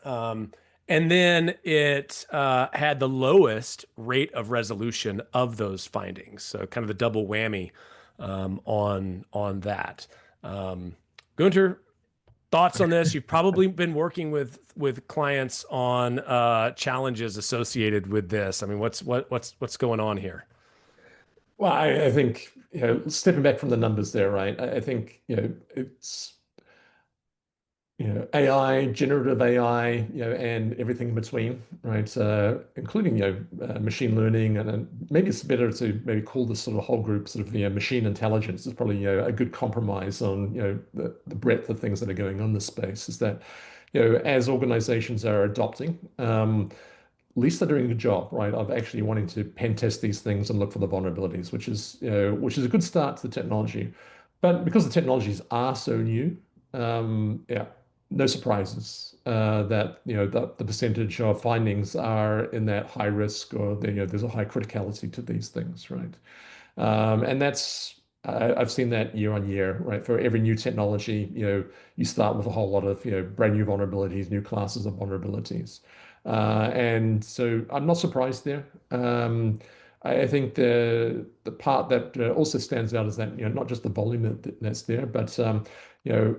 Um, and then it had the lowest rate of resolution of those findings. So kind of the double whammy on that. Gunter, thoughts on this? You've probably been working with clients on challenges associated with this. I mean, what's going on here? Well, I think, stepping back from the numbers there, right? I think, it's, AI, generative AI, and everything in between, right? Including, machine learning, and maybe it's better to maybe call this sort of whole group sort of, machine intelligence is probably, a good compromise on, the breadth of things that are going on in this space. Is that, as organizations are adopting, at least they're doing a good job, right, of actually wanting to pen test these things and look for the vulnerabilities, which is a good start to the technology. But because the technologies are so new, yeah, no surprises that the percentage of findings are in that high risk, or there's a high criticality to these things, right? And I've seen that year on year, right? For every new technology, you start with a whole lot of brand new vulnerabilities, new classes of vulnerabilities. And so I'm not surprised there. I think the part that also stands out is that not just the volume that's there, but you know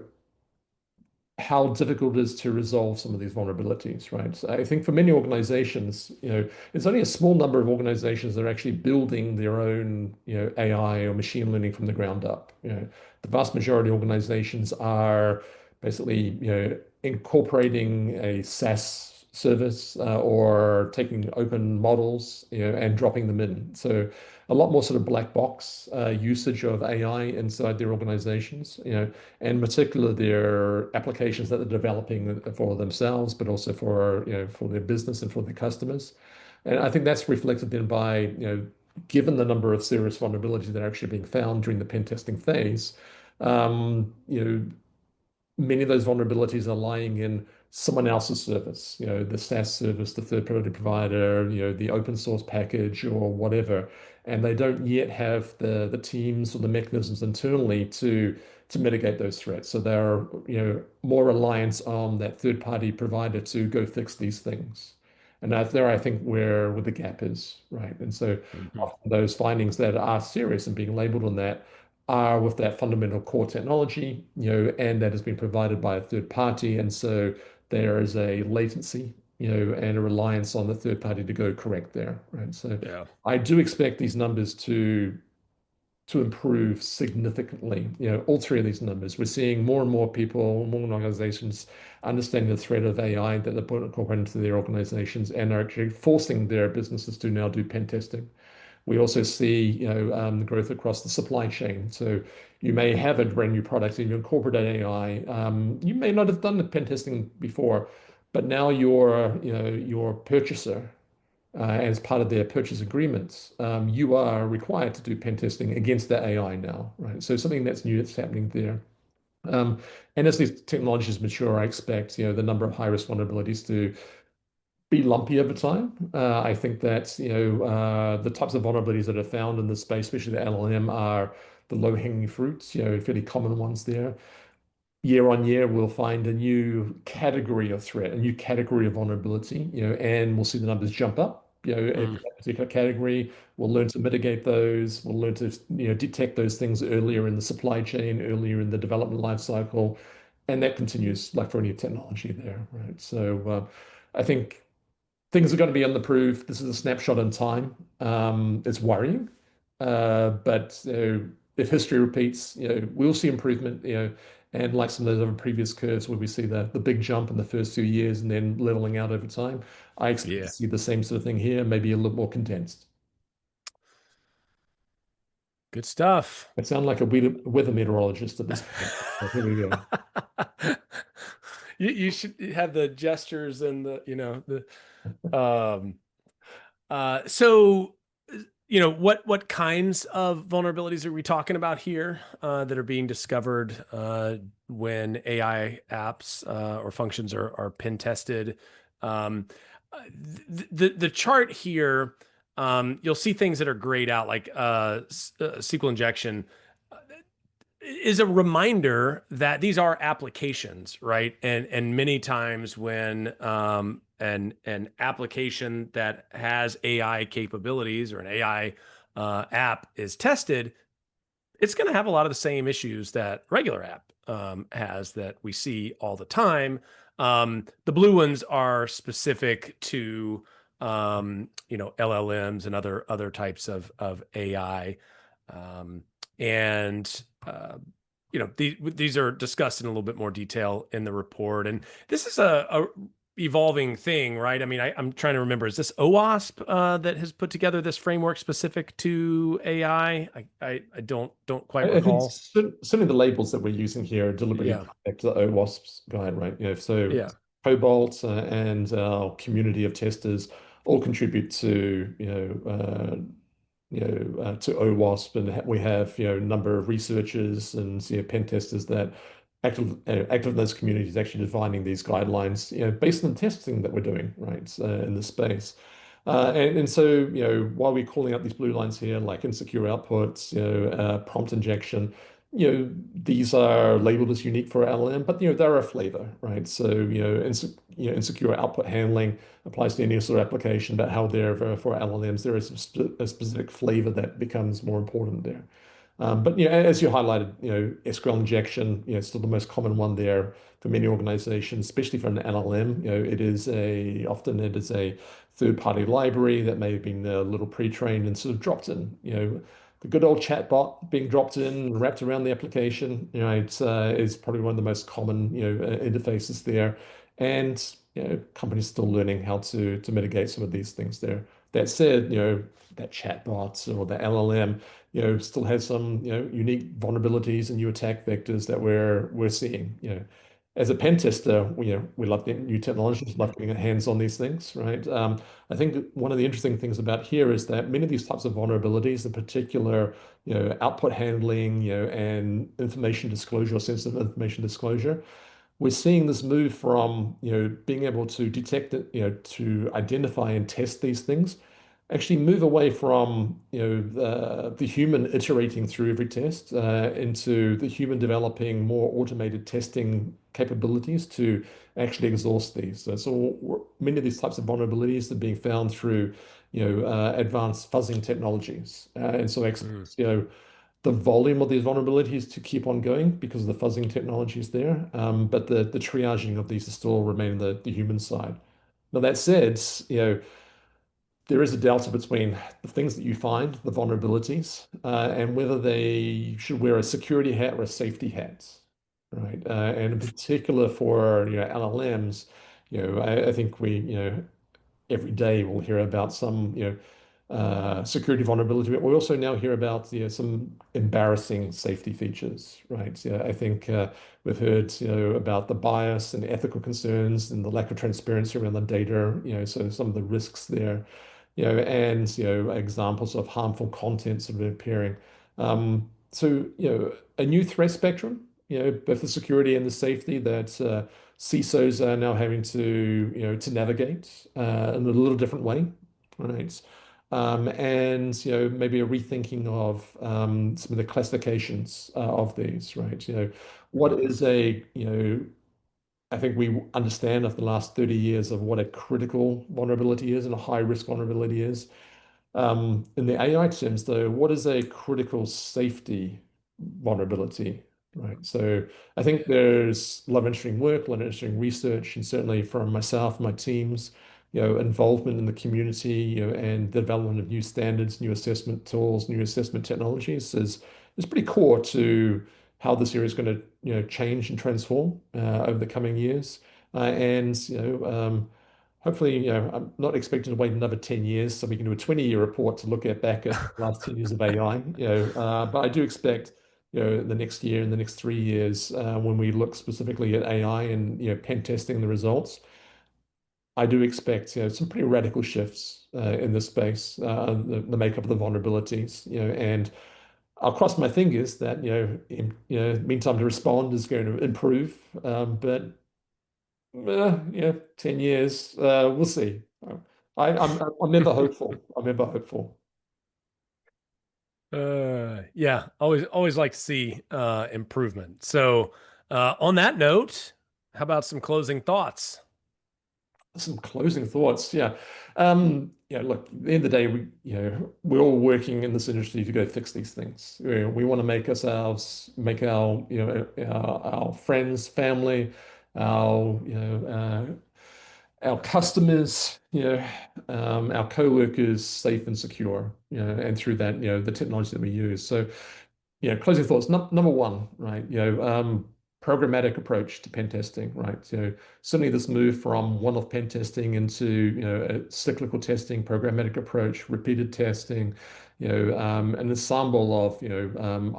how difficult it is to resolve some of these vulnerabilities, right? So I think for many organizations, it's only a small number of organizations that are actually building their own, AI or machine learning from the ground up. The vast majority of organizations are basically, incorporating a SaaS service, or taking open models, and dropping them in. So a lot more sort of black box usage of AI inside their organizations, and in particular their applications that they're developing for themselves, but also for for their business and for their customers. And I think that's reflected then by given the number of serious vulnerabilities that are actually being found during the pen testing phase, many of those vulnerabilities are lying in someone else's service, the SaaS service, the third-party provider, the open source package or whatever, and they don't yet have the teams or the mechanisms internally to mitigate those threats. So they're, more reliance on that third-party provider to go fix these things. And that's there, I think, where the gap is, right? And so Mhm. often those findings that are serious and being labeled on that are with that fundamental core technology, and that has been provided by a third party. And so there is a latency, and a reliance on the third party to go correct there, right? So Yeah. I do expect these numbers to improve significantly. All three of these numbers. We're seeing more and more people, more organizations understanding the threat of AI that they're putting incorporated into their organizations and are actually forcing their businesses to now do pen testing. We also see, the growth across the supply chain. So you may have a brand new product and you incorporate AI. You may not have done the pen testing before, but now your purchaser, as part of their purchase agreements, you are required to do pen testing against the AI now, right? So something that's new that's happening there. Um, and as these technologies mature, I expect, the number of high-risk vulnerabilities to be lumpy over time. I think that the types of vulnerabilities that are found in this space, especially the LLM, are the low-hanging fruits, fairly common ones there. Year on year, we'll find a new category of threat, a new category of vulnerability, and we'll see the numbers jump up. In Mm. that particular category, we'll learn to mitigate those. We'll learn to, detect those things earlier in the supply chain, earlier in the development life cycle, and that continues like for any technology there, right? So I think things are going to be unimproved. This is a snapshot in time. It's worrying, but if history repeats, we'll see improvement. And like some of those other previous curves where we see the big jump in the first few years and then leveling out over time, I expect to Yeah. see the same sort of thing here, maybe a little more condensed. Good stuff. I sound like a weather meteorologist at this point. But here we go. You should have the gestures and the so what kinds of vulnerabilities are we talking about here that are being discovered when AI apps or functions are pen tested? Um, the chart here, you'll see things that are grayed out, like SQL injection is a reminder that these are applications, right? And many times when an application that has AI capabilities or an AI app is tested, it's going to have a lot of the same issues that regular app has that we see all the time. The blue ones are specific to LLMs and other types of AI. Um, and these are discussed in a little bit more detail in the report. And this is a evolving thing, right? I mean, I'm trying to remember, is this OWASP that has put together this framework specific to AI? I don't quite I think recall. certainly the labels that we're using here are deliberately Yeah, tied back to the OWASP's guide, right? So yeah. Cobalt and our community of testers all contribute to to OWASP, and we have a number of researchers and pen testers that active in those communities actually defining these guidelines based on the testing that we're doing right in the space. And so, why we're calling out these blue lines here, like insecure outputs, prompt injection, these are labeled as unique for LLM, but they're a flavor, right? So, insecure output handling applies to any sort of application, but how they're for LLMs, there is a specific flavor that becomes more important there. But as you highlighted, SQL injection, still the most common one there for many organizations, especially for an LLM. Often it is a third-party library that may have been a little pre-trained and sort of dropped in. The good old chatbot being dropped in and wrapped around the application. Is probably one of the most common interfaces there, and companies still learning how to mitigate some of these things there. That said, that chatbot or the LLM still has some, unique vulnerabilities and new attack vectors that we're seeing. As a pen tester, we love getting new technologies, love getting our hands on these things, right? I think one of the interesting things about here is that many of these types of vulnerabilities, in particular, output handling, and information disclosure or sensitive information disclosure, we're seeing this move from, being able to detect it, to identify and test these things, actually move away from, the human iterating through every test into the human developing more automated testing capabilities to actually exhaust these. So many of these types of vulnerabilities are being found through, advanced fuzzing technologies. And so, Mm. the volume of these vulnerabilities to keep on going because of the fuzzing technology is there. But the triaging of these is still remain the human side. Now, that said, there is a delta between the things that you find, the vulnerabilities, and whether they should wear a security hat or a safety hat, right? And in particular for LLMs, I think every day we'll hear about some security vulnerability, but we also now hear about some embarrassing safety features, right? Yeah, I think we've heard about the bias and ethical concerns and the lack of transparency around the data, so some of the risks there, and examples of harmful content sort of appearing. So a new threat spectrum, both the security and the safety that CISOs are now having to navigate in a little different way, right? And maybe a rethinking of some of the classifications of these, right? What is I think we understand after the last 30 years of what a critical vulnerability is and a high risk vulnerability is. In the AI terms, though, what is a critical safety vulnerability, right? So I think there's a lot of interesting work, a lot of interesting research, and certainly from myself, my teams, involvement in the community, and the development of new standards, new assessment tools, new assessment technologies is pretty core to how this area is going to, change and transform over the coming years. And hopefully, I'm not expecting to wait another 10 years so we can do a 20-year report to look at back at the last 10 years of AI. But I do expect, the next year and the next 3 years, when we look specifically at AI and pen testing the results, I do expect some pretty radical shifts in this space, the makeup of the vulnerabilities, and I'll cross my fingers that mean time to respond is going to improve, but 10 years, we'll see. I'm never hopeful. I'm never hopeful. Yeah, always like to see improvement. So, on that note, how about some closing thoughts? Some closing thoughts. Yeah. Look, at the end of the day, we're all working in this industry to go fix these things. We want to make ourselves, make our friends, family, our, our customers, our co-workers safe and secure, and through that, the technology that we use. So, closing thoughts. Number one, right? Programmatic approach to pen testing, right? So certainly this move from one-off pen testing into a cyclical testing, programmatic approach, repeated testing, an ensemble of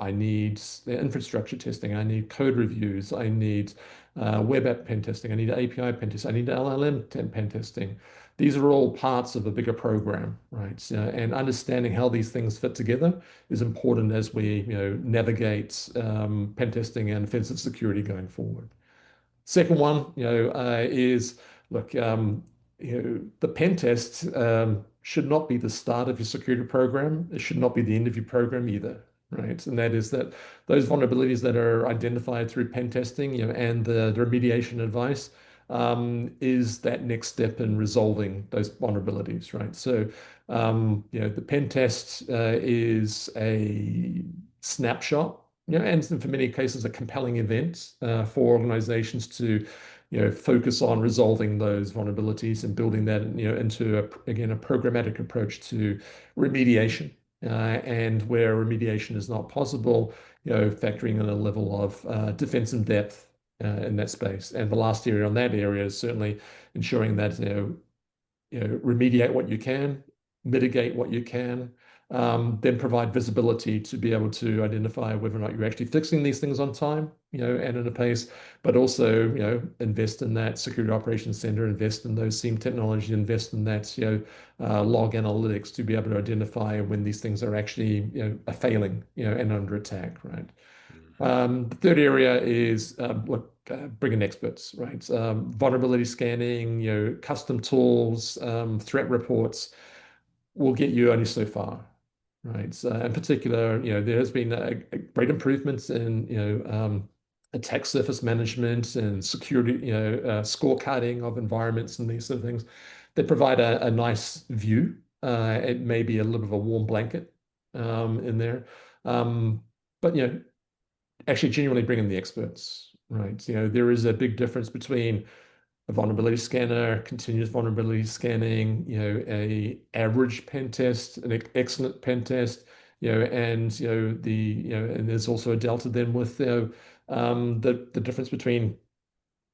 I need infrastructure testing, I need code reviews, I need web app pen testing, I need API pen testing, I need LLM pen testing. These are all parts of a bigger program, right? And understanding how these things fit together is important as we navigate pen testing and offensive security going forward. Second one, is look, the pen test should not be the start of your security program. It should not be the end of your program either, right? And that is that those vulnerabilities that are identified through pen testing, and the remediation advice is that next step in resolving those vulnerabilities, right? So, the pen test is a snapshot, and for many cases, a compelling event for organizations to, focus on resolving those vulnerabilities and building that, into again, a programmatic approach to remediation. And where remediation is not possible, factoring in a level of defense in depth in that space. And the last area on that area is certainly ensuring that remediate what you can, mitigate what you can, then provide visibility to be able to identify whether or not you're actually fixing these things on time, and at a pace, but also, invest in that security operations center, invest in those SIEM technology, invest in that, log analytics to be able to identify when these things are actually, are failing, and under attack, right? The third area is bring in experts, right? Vulnerability scanning, custom tools, threat reports will get you only so far, right? So in particular, there has been a great improvements in attack surface management and security, scorecarding of environments and these sort of things. They provide a nice view. It may be a little bit of a warm blanket in there, but actually genuinely bring in the experts, right? There is a big difference between a vulnerability scanner, continuous vulnerability scanning, a average pen test, an excellent pen test, and and there's also a delta then with the difference between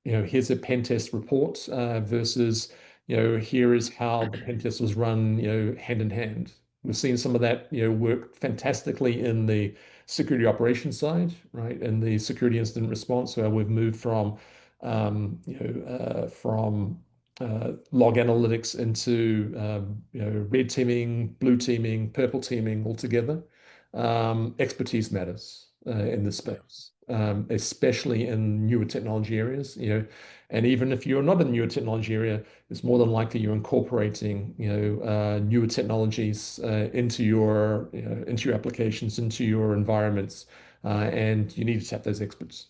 here's a pen test report versus, here is how the pen test was run, hand in hand. We've seen some of that, work fantastically in the security operations side, right? In the security incident response, where we've moved from, log analytics into, red teaming, blue teaming, purple teaming altogether. Expertise matters in this space, especially in newer technology areas. And even if you're not in a newer technology area, it's more than likely you're incorporating, newer technologies into your applications, into your environments, and you need to tap those experts.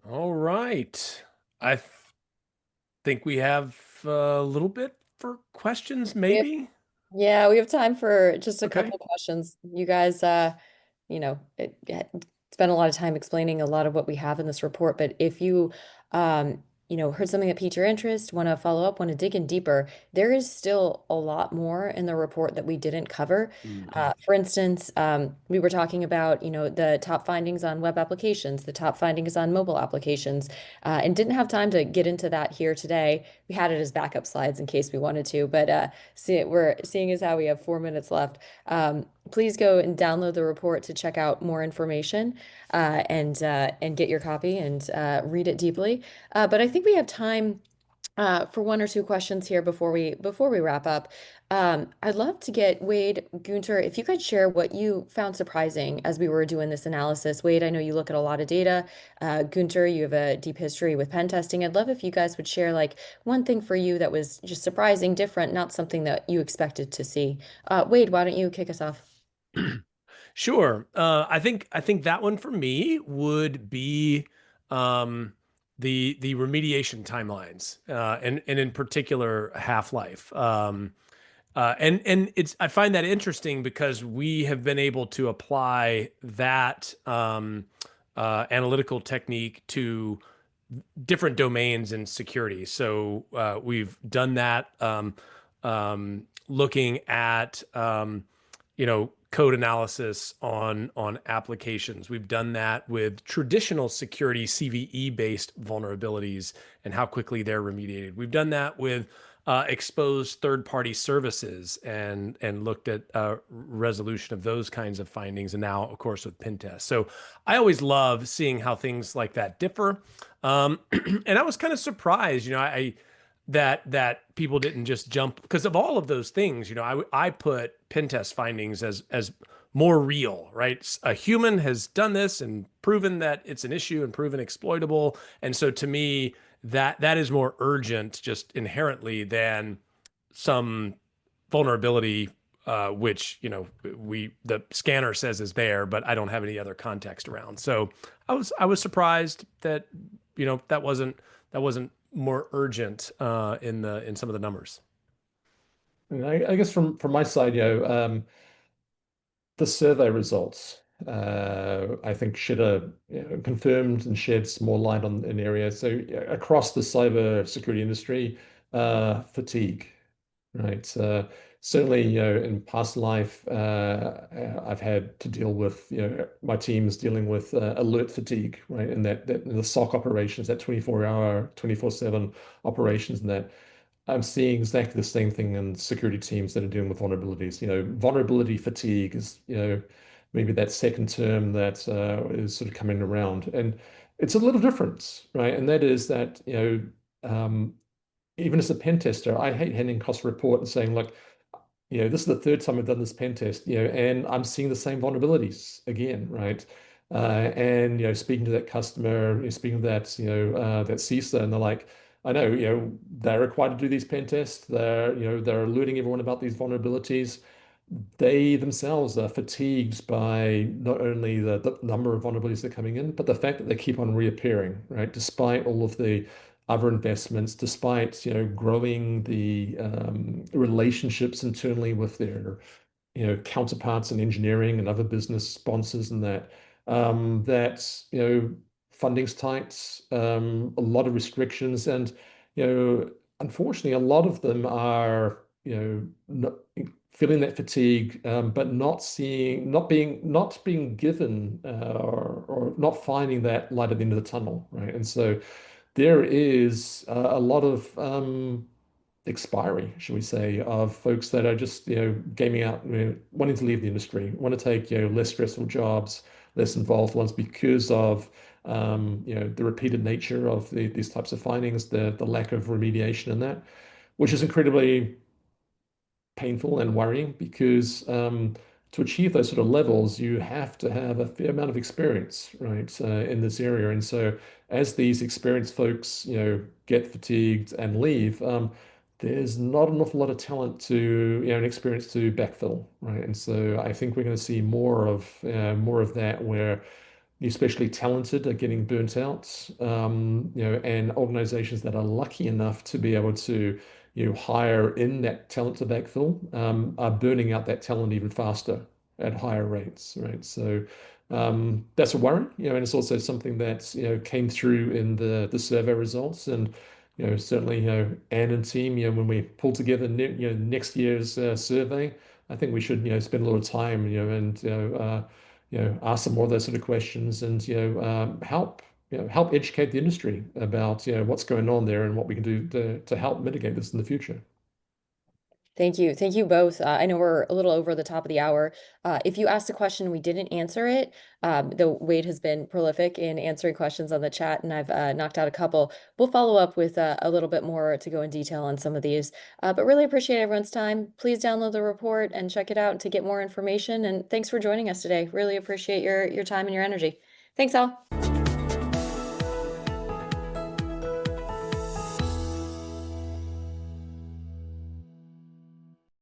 All right. I think we have a little bit for questions, We have- maybe. Yeah, we have time for just a Okay. couple questions. You guys, spend a lot of time explaining a lot of what we have in this report, but if you heard something that piqued your interest, want to follow up, want to dig in deeper, there is still a lot more in the report that we didn't cover. Mhm. For instance, we were talking about, the top findings on web applications, the top findings on mobile applications, and didn't have time to get into that here today. We had it as backup slides in case we wanted to, but we're seeing as how we have 4 minutes left. Please go and download the report to check out more information and get your copy and read it deeply. But I think we have time for one or two questions here before we wrap up. I'd love to get Wade, Gunter, if you could share what you found surprising as we were doing this analysis. Wade, I know you look at a lot of data. Gunter, you have a deep history with pen testing. I'd love if you guys would share like one thing for you that was just surprising, different, not something that you expected to see. Wade, why don't you kick us off? Sure. I think that one for me would be um, the remediation timelines, and in particular Half-Life. And it's I find that interesting because we have been able to apply that analytical technique to different domains in security. So we've done that looking at code analysis on applications. We've done that with traditional security CVE based vulnerabilities and how quickly they're remediated. We've done that with exposed third-party services and looked at resolution of those kinds of findings, and now, of course, with pen tests. So I always love seeing how things like that differ. And I was kind of surprised, I that people didn't just jump because of all of those things. I put pen test findings as more real, right? A human has done this and proven that it's an issue and proven exploitable, and so to me, that is more urgent just inherently than some vulnerability, which the scanner says is there, but I don't have any other context around. So I was surprised that that wasn't more urgent in some of the numbers. And I guess from my side, the survey results, I think should have confirmed and shed some more light on an area. So across the cyber security industry, fatigue, right? Certainly, in past life, I've had to deal with, my team's dealing with alert fatigue, right? And that the SOC operations, that 24-hour, 24/7 operations, and that. I'm seeing exactly the same thing in security teams that are dealing with vulnerabilities. Vulnerability fatigue is, maybe that second term that is sort of coming around. And it's a little different, right? And that is that, even as a pen tester, I hate handing across a report and saying, look, this is the third time I've done this pen test, and I'm seeing the same vulnerabilities again, right? And speaking to that customer, speaking to that, that CISA, and they're like, I know, they're required to do these pen tests. They're alerting everyone about these vulnerabilities. They themselves are fatigued by not only the number of vulnerabilities that are coming in, but the fact that they keep on reappearing, right? Despite all of the other investments, despite growing the relationships internally with their counterparts in engineering and other business sponsors, and that funding's tight, a lot of restrictions, and unfortunately a lot of them are not, feeling that fatigue, but not being given, or not finding that light at the end of the tunnel, right? And so there is a lot of expiry, shall we say, of folks that are just, gaming out, wanting to leave the industry, want to take, less stressful jobs, less involved ones because of, the repeated nature of these types of findings, the lack of remediation in that, which is incredibly painful and worrying because to achieve those sort of levels, you have to have a fair amount of experience, right, in this area. And so, as these experienced folks, get fatigued and leave, there's not an awful lot of talent to, and experience to backfill, right? And so, I think we're going to see more of that where the especially talented are getting burnt out, and organizations that are lucky enough to be able to, hire in that talent to backfill, are burning out that talent even faster. at higher rates, right? So that's a worry, and it's also something that came through in the survey results, and certainly Anne and team, when we pull together next year's survey, I think we should spend a little time and ask some more of those sort of questions, and help educate the industry about what's going on there and what we can do to help mitigate this in the future. Thank you. Thank you both. I know we're a little over the top of the hour. If you asked a question, we didn't answer it. Though Wade has been prolific in answering questions on the chat, and I've knocked out a couple. We'll follow up with a little bit more to go in detail on some of these. But really appreciate everyone's time. Please download the report and check it out to get more information. And thanks for joining us today. Really appreciate your time and your energy. Thanks, all.